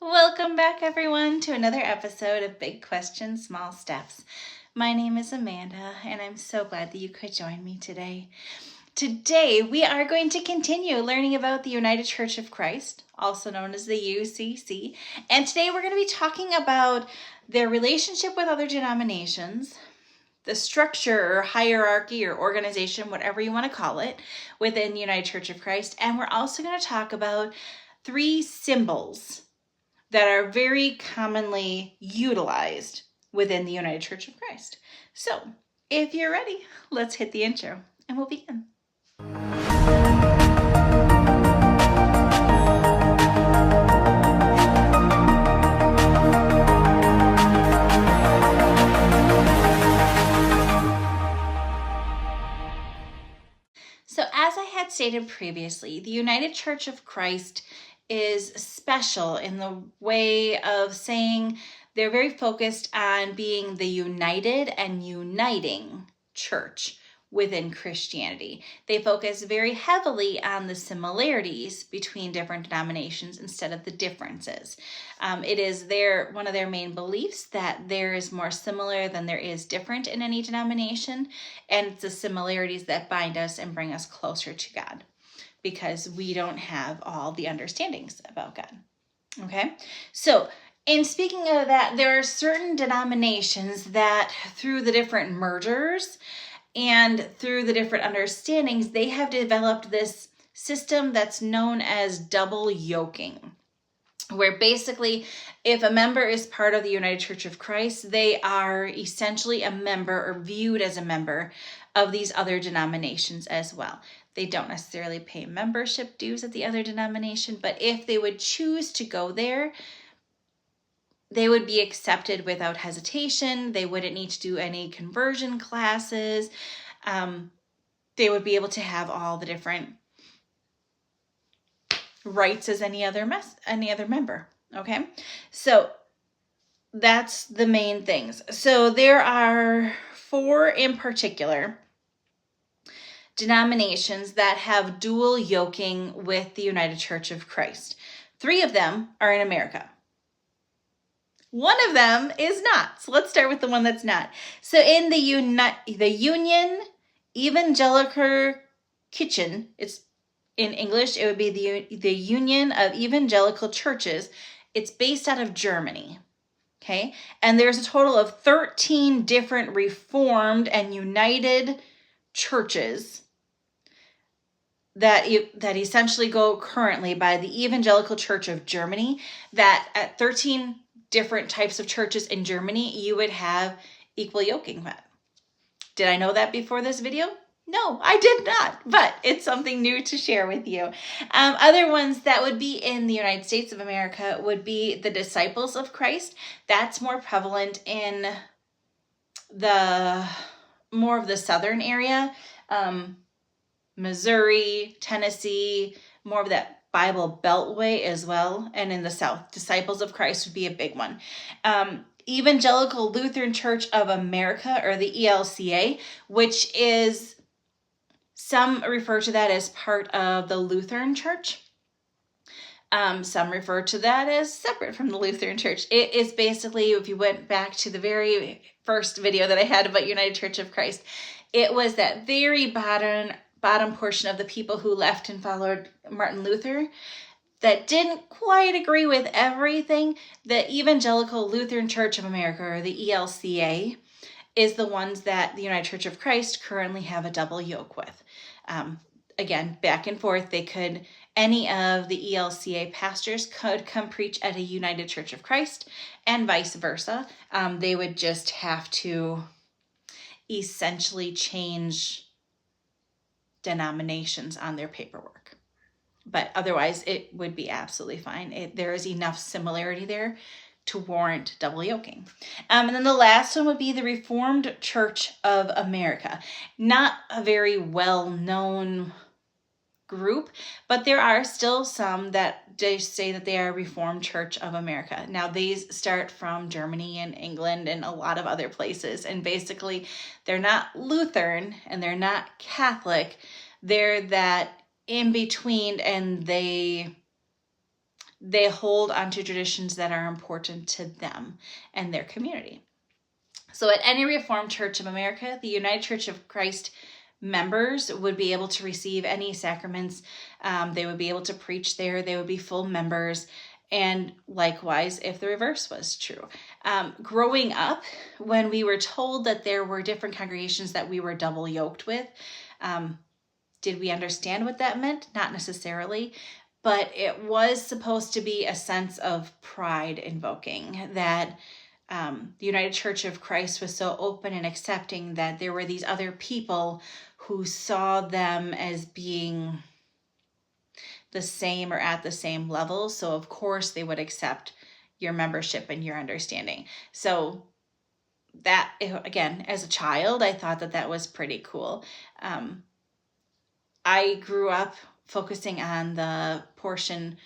Welcome back, everyone, to another episode of Big Questions, Small Steps. My name is Amanda, and I'm so glad that you could join me today. Today, we are going to continue learning about the United Church of Christ, also known as the UCC. And today, we're going to be talking about their relationship with other denominations, the structure or hierarchy or organization, whatever you want to call it, within the United Church of Christ. And we're also going to talk about 3 symbols that are very commonly utilized within the United Church of Christ. So, if you're ready, let's hit the intro and we'll begin. So, as I had stated previously, the United Church of Christ is special in the way of saying they're very focused on being the united and uniting church within Christianity. They focus very heavily on the similarities between different denominations instead of the differences. It is one of their main beliefs that there is more similar than there is different in any denomination, and it's the similarities that bind us and bring us closer to God, because we don't have all the understandings about God. Okay? So, in speaking of that, there are certain denominations that through the different mergers and through the different understandings, they have developed this system that's known as double yoking, where basically if a member is part of the United Church of Christ, they are essentially a member or viewed as a member of these other denominations as well. They don't necessarily pay membership dues at the other denomination, but if they would choose to go there, they would be accepted without hesitation. They wouldn't need to do any conversion classes. They would be able to have all the different rights as any other member. Okay, so that's the main things. So there are 4 in particular denominations that have dual yoking with the United Church of Christ. 3 of them are in America. 1 of them is not. So let's start with the one that's not. So in the Union Evangelical Kitchen, it's in English, it would be the Union of Evangelical Churches. It's based out of Germany. Okay, and there's a total of 13 different Reformed and United churches that essentially go currently by the Evangelical Church of Germany, that at 13 different types of churches in Germany, you would have equal yoking with. Did I know that before this video? No, I did not, but it's something new to share with you. Other ones that would be in the United States of America would be the Disciples of Christ. That's more prevalent in more of the southern area, Missouri, Tennessee, more of that Bible Beltway as well. And in the South, Disciples of Christ would be a big one. Evangelical Lutheran Church of America, or the ELCA, which is, some refer to that as part of the Lutheran Church. Some refer to that as separate from the Lutheran Church. It is basically, if you went back to the very first video that I had about United Church of Christ, it was that very bottom portion of the people who left and followed Martin Luther that didn't quite agree with everything. The Evangelical Lutheran Church of America, or the ELCA, is the ones that the United Church of Christ currently have a double yoke with. Again, back and forth, any of the ELCA pastors could come preach at a United Church of Christ, and vice versa. They would just have to essentially change denominations on their paperwork. But otherwise, it would be absolutely fine. There is enough similarity there to warrant double yoking. And then the last one would be the Reformed Church of America. Not a very well-known group, but there are still some that they say that they are Reformed Church of America. Now, these start from Germany and England and a lot of other places, and basically they're not Lutheran and they're not Catholic. They're that in between, and they they hold onto traditions that are important to them and their community. So at any Reformed Church of America, the United Church of Christ members would be able to receive any sacraments. They would be able to preach there. They would be full members. And likewise, if the reverse was true. Growing up, when we were told that there were different congregations that we were double yoked with, did we understand what that meant? Not necessarily, but it was supposed to be a sense of pride invoking that the United Church of Christ was so open and accepting that there were these other people who saw them as being the same or at the same level. So of course they would accept your membership and your understanding. So that, again, as a child, I thought that that was pretty cool. I grew up focusing on the portion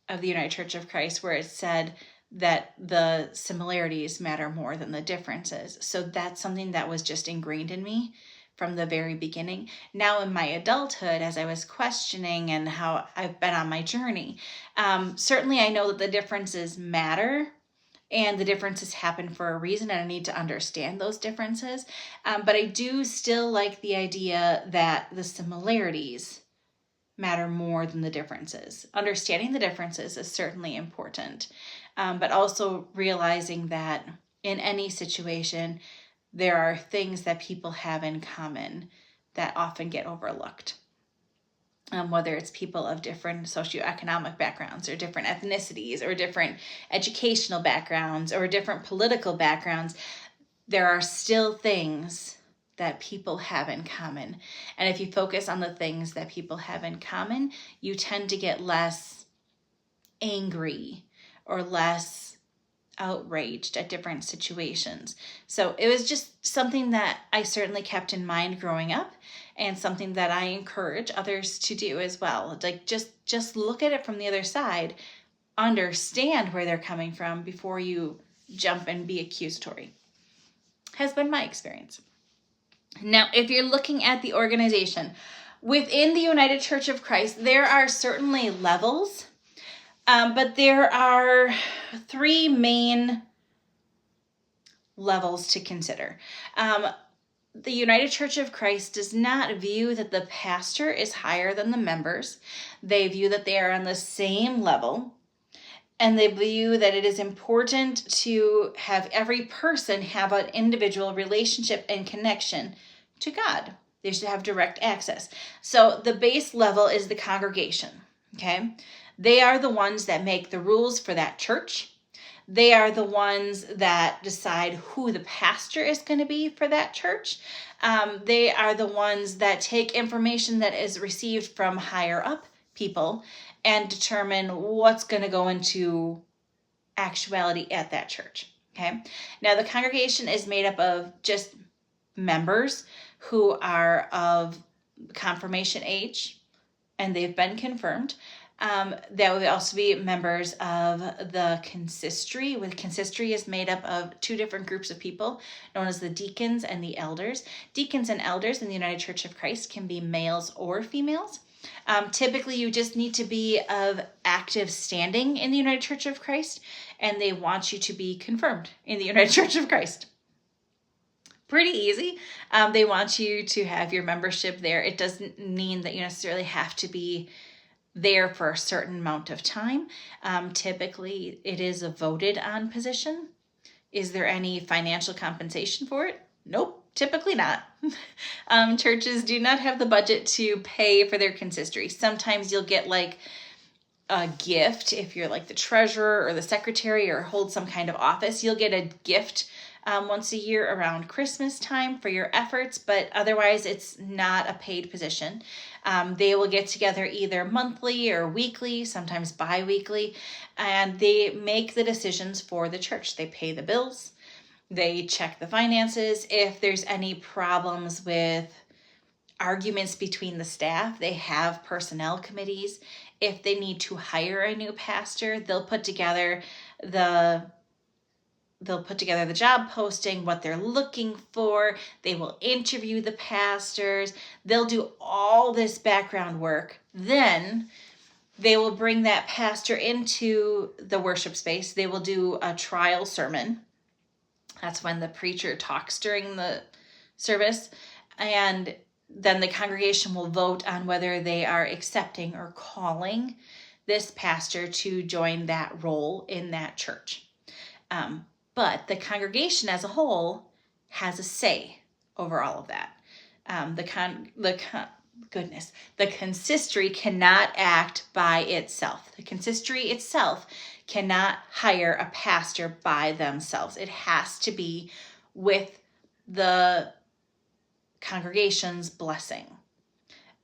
of the United Church of Christ where it said that the similarities matter more than the differences. So that's something that was just ingrained in me from the very beginning. Now in my adulthood, as I was questioning and how I've been on my journey, certainly I know that the differences matter and the differences happen for a reason, and I need to understand those differences. But I do still like the idea that the similarities matter more than the differences. Understanding the differences is certainly important, but also realizing that in any situation, there are things that people have in common that often get overlooked. Whether it's people of different socioeconomic backgrounds or different ethnicities or different educational backgrounds or different political backgrounds, there are still things that people have in common. And if you focus on the things that people have in common, you tend to get less angry or less outraged at different situations. So it was just something that I certainly kept in mind growing up, and something that I encourage others to do as well. Like just look at it from the other side, understand where they're coming from before you jump and be accusatory. Has been my experience. Now, if you're looking at the organization within the United Church of Christ, there are certainly levels. But there are three main levels to consider. The United Church of Christ does not view that the pastor is higher than the members. They view that they are on the same level. And they view that it is important to have every person have an individual relationship and connection to God. They should have direct access. So the base level is the congregation, okay? They are the ones that make the rules for that church. They are the ones that decide who the pastor is going to be for that church. They are the ones that take information that is received from higher up people and determine what's going to go into actuality at that church. Okay. Now the congregation is made up of just members who are of confirmation age and they've been confirmed. There would also be members of the consistory. Consistory is made up of two different groups of people known as the deacons and the elders. Deacons and elders in the United Church of Christ can be males or females. Typically, you just need to be of active standing in the United Church of Christ, and they want you to be confirmed in the United Church of Christ. Pretty easy. They want you to have your membership there. It doesn't mean that you necessarily have to be there for a certain amount of time. Typically, it is a voted on position. Is there any financial compensation for it? Nope, typically not. Churches do not have the budget to pay for their consistory. Sometimes you'll get like a gift if you're like the treasurer or the secretary or hold some kind of office. You'll get a gift once a year around Christmas time for your efforts, but otherwise it's not a paid position. They will get together either monthly or weekly, sometimes bi-weekly, and they make the decisions for the church. They pay the bills, they check the finances. If there's any problems with arguments between the staff, they have personnel committees. If they need to hire a new pastor, they'll put together the job posting, what they're looking for. They will interview the pastors. They'll do all this background work. Then They will bring that pastor into the worship space. They will do a trial sermon. That's when the preacher talks during the service. And then the congregation will vote on whether they are accepting or calling this pastor to join that role in that church. But the congregation as a whole has a say over all of that. The consistory cannot act by itself. The consistory itself cannot hire a pastor by themselves. It has to be with the congregation's blessing.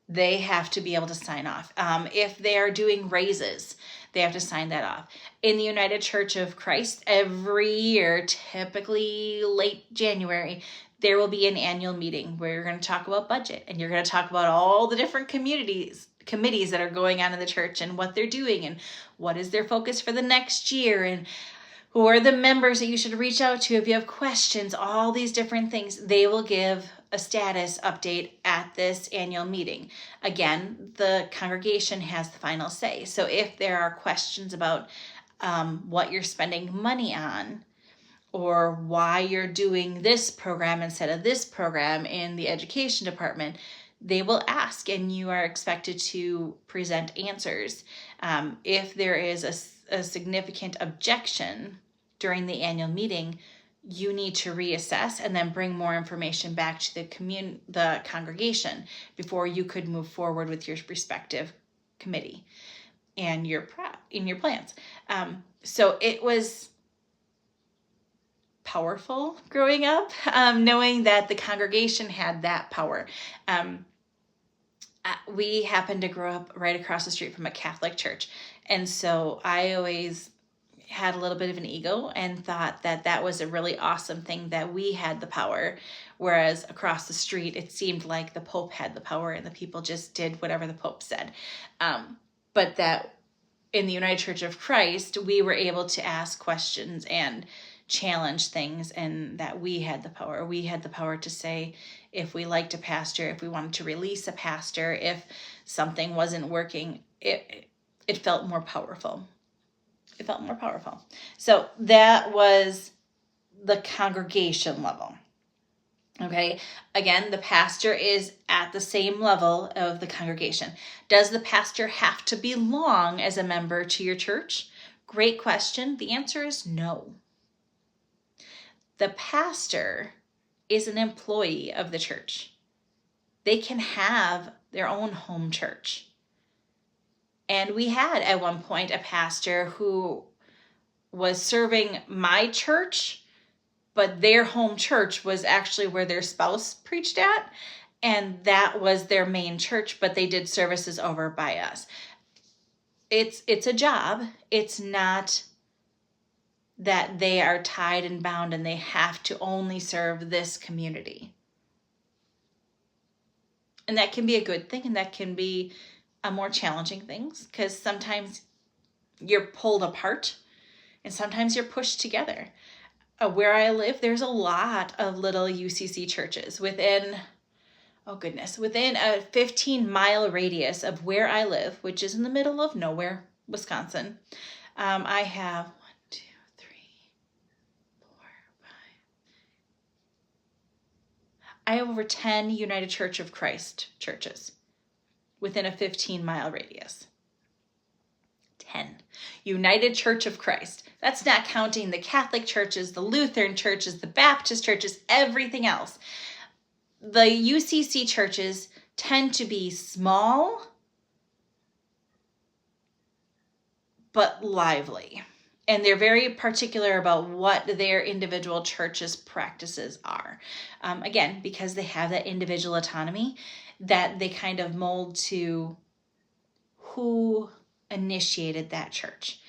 They have to be able to sign off. If they are doing raises, they have to sign that off. In the United Church of Christ, every year, typically late January, there will be an annual meeting where you're going to talk about budget, and you're going to talk about all the different committees that are going on in the church and what they're doing and what is their focus for the next year and who are the members that you should reach out to if you have questions, all these different things. They will give a status update at this annual meeting. Again, the congregation has the final say. So if there are questions about what you're spending money on, or why you're doing this program instead of this program in the education department, they will ask, and you are expected to present answers. If there is a significant objection during the annual meeting, you need to reassess and then bring more information back to the congregation before you could move forward with your respective committee and your plans. So it was powerful growing up, knowing that the congregation had that power. We happened to grow up right across the street from a Catholic church, and so I always had a little bit of an ego and thought that that was a really awesome thing that we had the power, whereas across the street it seemed like the Pope had the power and the people just did whatever the Pope said. But that in the United Church of Christ, we were able to ask questions and challenge things, and that we had the power. We had the power to say if we liked a pastor, if we wanted to release a pastor, if something wasn't working. It felt more powerful. It felt more powerful. So that was the congregation level. Okay. Again, the pastor is at the same level of the congregation. Does the pastor have to belong as a member to your church? Great question. The answer is no. The pastor is an employee of the church. They can have their own home church. And we had at one point a pastor who was serving my church, but their home church was actually where their spouse preached at. And that was their main church, but they did services over by us. It's a job. It's not that they are tied and bound and they have to only serve this community. And that can be a good thing, and that can be a more challenging thing, because sometimes you're pulled apart and sometimes you're pushed together. Where I live, there's a lot of little UCC churches within a 15-mile radius of where I live, which is in the middle of nowhere, Wisconsin. I have 5. I have over 10 United Church of Christ churches within a 15-mile radius. 10. United Church of Christ. That's not counting the Catholic churches, the Lutheran churches, the Baptist churches, everything else. The UCC churches tend to be small, but lively. And they're very particular about what their individual church's practices are. Again, because they have that individual autonomy, that they kind of mold to who initiated that church.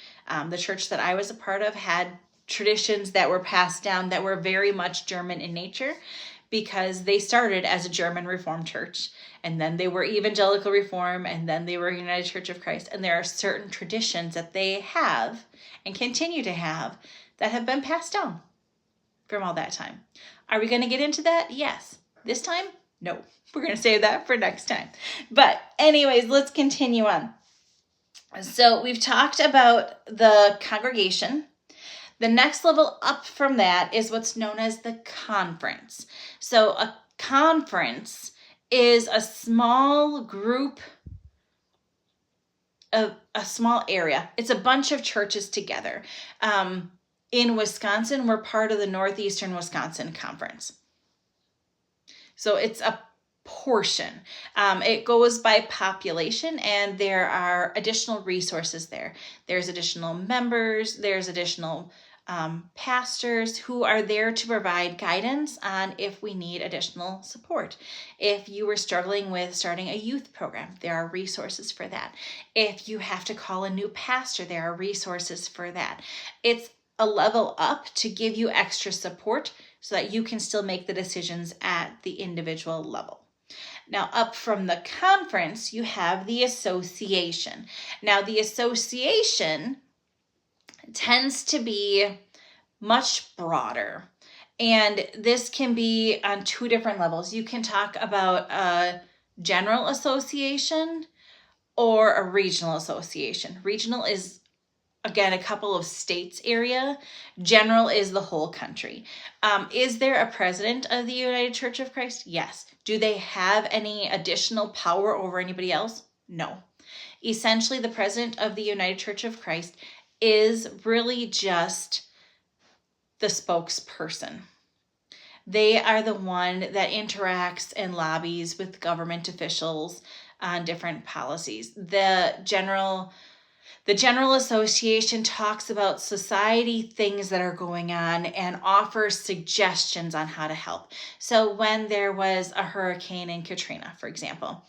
The church that I was a part of had traditions that were passed down that were very much German in nature, because they started as a German Reformed church, and then they were Evangelical Reform, and then they were United Church of Christ. And there are certain traditions that they have and continue to have that have been passed down from all that time. Are we going to get into that? Yes. This time? No. We're going to save that for next time. But anyways, let's continue on. So we've talked about the congregation. The next level up from that is what's known as the conference. So a conference is a small group of a small area. It's a bunch of churches together. In Wisconsin, we're part of the Northeastern Wisconsin Conference. So it's a portion. It goes by population, and there are additional resources there. There's additional members, there's additional pastors who are there to provide guidance on if we need additional support. If you were struggling with starting a youth program, there are resources for that. If you have to call a new pastor, there are resources for that. It's a level up to give you extra support so that you can still make the decisions at the individual level. Now, up from the conference, you have the association. Now, the association tends to be much broader, and this can be on two different levels. You can talk about a general association or a regional association. Regional is, again, a couple of states area. General is the whole country. Is there a president of the United Church of Christ? Yes. Do they have any additional power over anybody else? No. Essentially, the president of the United Church of Christ is really just the spokesperson. They are the one that interacts and lobbies with government officials on different policies. The general association talks about society things that are going on and offers suggestions on how to help. So when there was a hurricane in Katrina, for example,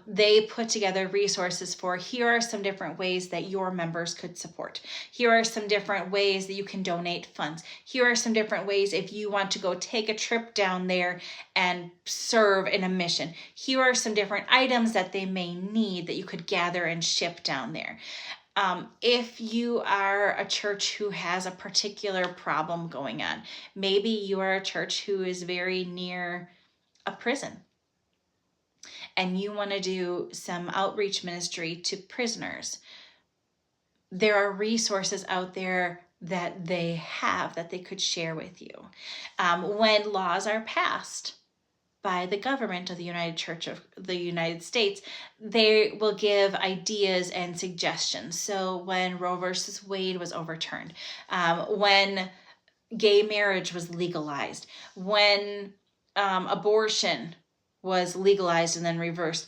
they put together resources for, here are some different ways that your members could support. Here are some different ways that you can donate funds. Here are some different ways if you want to go take a trip down there and serve in a mission. Here are some different items that they may need that you could gather and ship down there. If you are a church who has a particular problem going on, maybe you are a church who is very near a prison and you want to do some outreach ministry to prisoners. There are resources out there that they have that they could share with you. When laws are passed by the government of the United Church of the United States, they will give ideas and suggestions. So when Roe versus Wade was overturned, when gay marriage was legalized, when abortion was legalized and then reversed,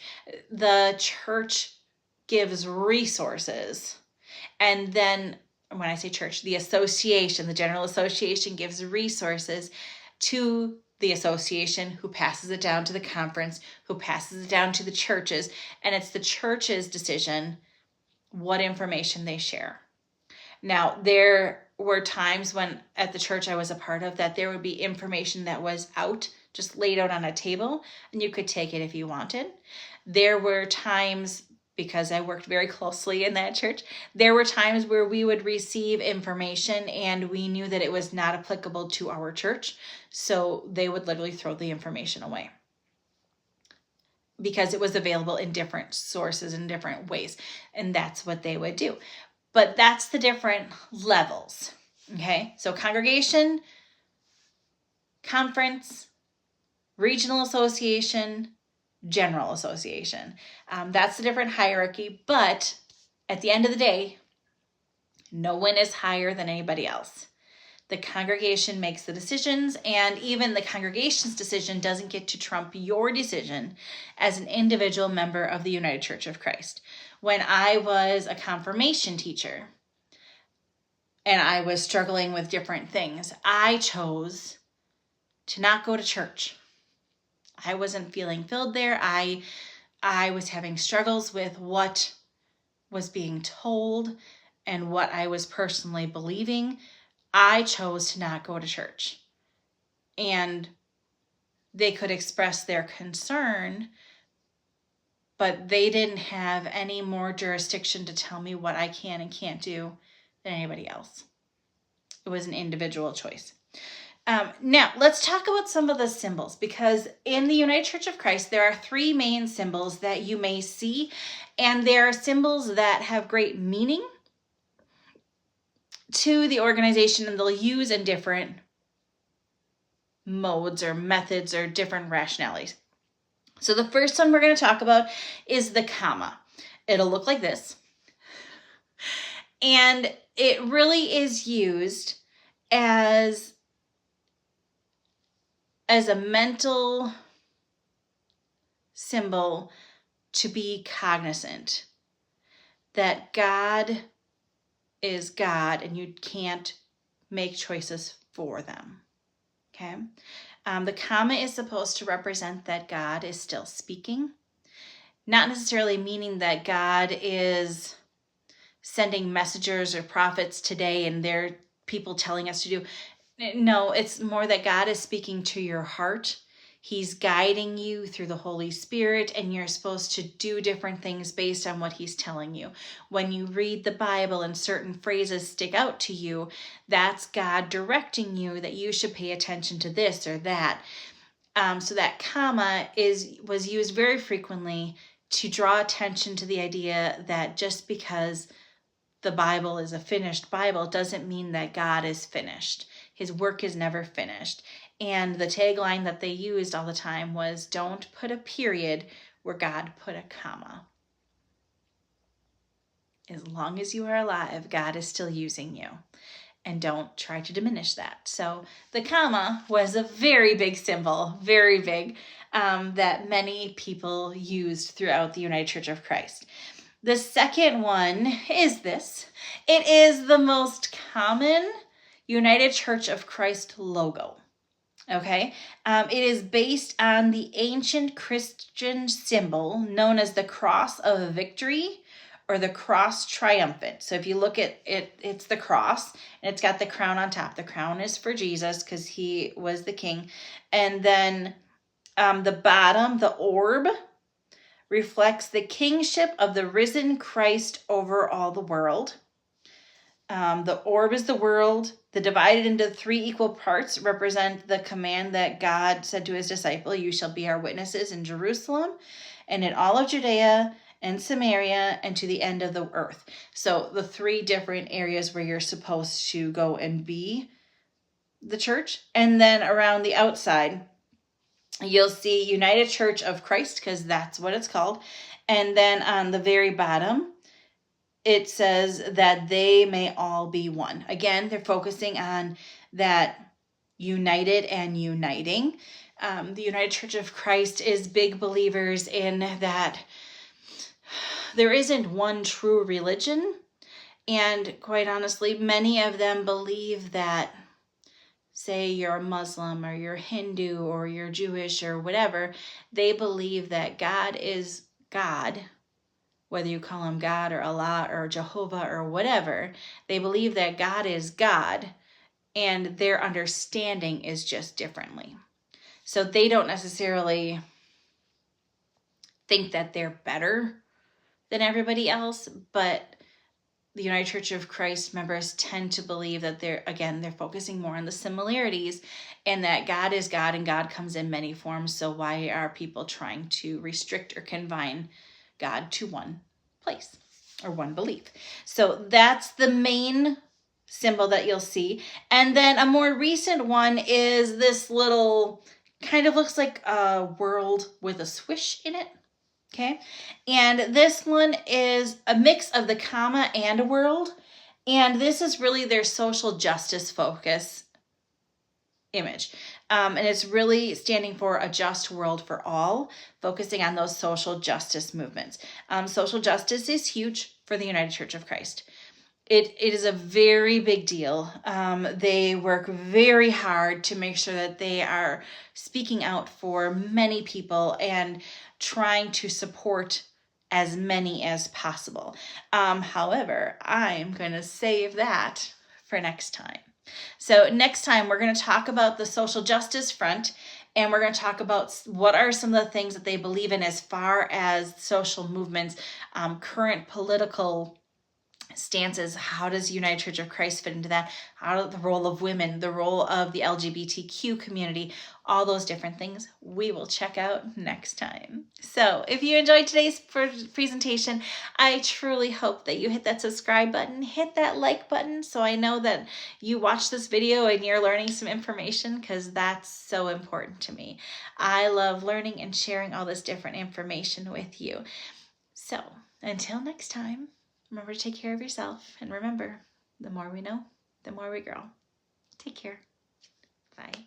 the church gives resources. And then when I say church, the association, the General Association gives resources to the association, who passes it down to the conference, who passes it down to the churches, and it's the church's decision what information they share. Now, there were times when at the church I was a part of that there would be information that was out, just laid out on a table, and you could take it if you wanted. There were times, because I worked very closely in that church, there were times where we would receive information and we knew that it was not applicable to our church, so they would literally throw the information away because it was available in different sources in different ways, and that's what they would do. But that's the different levels, okay? So congregation, conference, regional association, general association. That's the different hierarchy, but at the end of the day, no one is higher than anybody else. The congregation makes the decisions, and even the congregation's decision doesn't get to trump your decision as an individual member of the United Church of Christ. When I was a confirmation teacher and I was struggling with different things, I chose to not go to church. I wasn't feeling filled there. I was having struggles with what was being told and what I was personally believing. I chose to not go to church. And they could express their concern, but they didn't have any more jurisdiction to tell me what I can and can't do than anybody else. It was an individual choice. Now, let's talk about some of the symbols, because in the United Church of Christ, there are 3 main symbols that you may see, and there are symbols that have great meaning to the organization, and they'll use in different modes or methods or different rationalities. So the first one we're going to talk about is the comma. It'll look like this. And it really is used as a mental symbol to be cognizant that God is God and you can't make choices for them. Okay? The comma is supposed to represent that God is still speaking, not necessarily meaning that God is sending messengers or prophets today and they're people telling us to do. No, it's more that God is speaking to your heart. He's guiding you through the Holy Spirit, and you're supposed to do different things based on what he's telling you. When you read the Bible and certain phrases stick out to you, that's God directing you that you should pay attention to this or that. So that comma was used very frequently to draw attention to the idea that just because the Bible is a finished Bible doesn't mean that God is finished. His work is never finished. And the tagline that they used all the time was, don't put a period where God put a comma. As long as you are alive, God is still using you. And don't try to diminish that. So the comma was a very big symbol, very big, that many people used throughout the United Church of Christ. The second one is this. It is the most common United Church of Christ logo. Okay, it is based on the ancient Christian symbol known as the cross of victory or the cross triumphant. So if you look at it, it's the cross and it's got the crown on top. The crown is for Jesus because he was the king. And then the bottom, the orb, reflects the kingship of the risen Christ over all the world. The orb is the world. The divided into 3 equal parts represent the command that God said to his disciple, you shall be our witnesses in Jerusalem and in all of Judea and Samaria and to the end of the earth. So the 3 different areas where you're supposed to go and be the church. And then around the outside, you'll see United Church of Christ, because that's what it's called. And then on the very bottom, it says that they may all be one. Again, they're focusing on that united and uniting. The United Church of Christ is big believers in that there isn't one true religion. And quite honestly, many of them believe that, say you're a Muslim or you're Hindu or you're Jewish or whatever, they believe that God is God. Whether you call him God or Allah or Jehovah or whatever, they believe that God is God and their understanding is just differently. So they don't necessarily think that they're better than everybody else, but the United Church of Christ members tend to believe that they're focusing more on the similarities and that God is God and God comes in many forms. So why are people trying to restrict or confine God to one place or one belief? So that's the main symbol that you'll see. And then a more recent one is this little, kind of looks like a world with a swish in it. Okay. And this one is a mix of the comma and a world. And this is really their social justice focus image. And it's really standing for a just world for all, focusing on those social justice movements. Social justice is huge for the United Church of Christ. It is a very big deal. They work very hard to make sure that they are speaking out for many people and trying to support as many as possible. However, I'm going to save that for next time. So next time we're going to talk about the social justice front, and we're going to talk about what are some of the things that they believe in as far as social movements, current political stances. How does United Church of Christ fit into that? How the role of women, the role of the LGBTQ community, all those different things we will check out next time. So if you enjoyed today's presentation, I truly hope that you hit that subscribe button, hit that like button, so I know that you watched this video and you're learning some information, because that's so important to me. I love learning and sharing all this different information with you. So until next time, remember to take care of yourself, and remember, the more we know, the more we grow. Take care. Bye.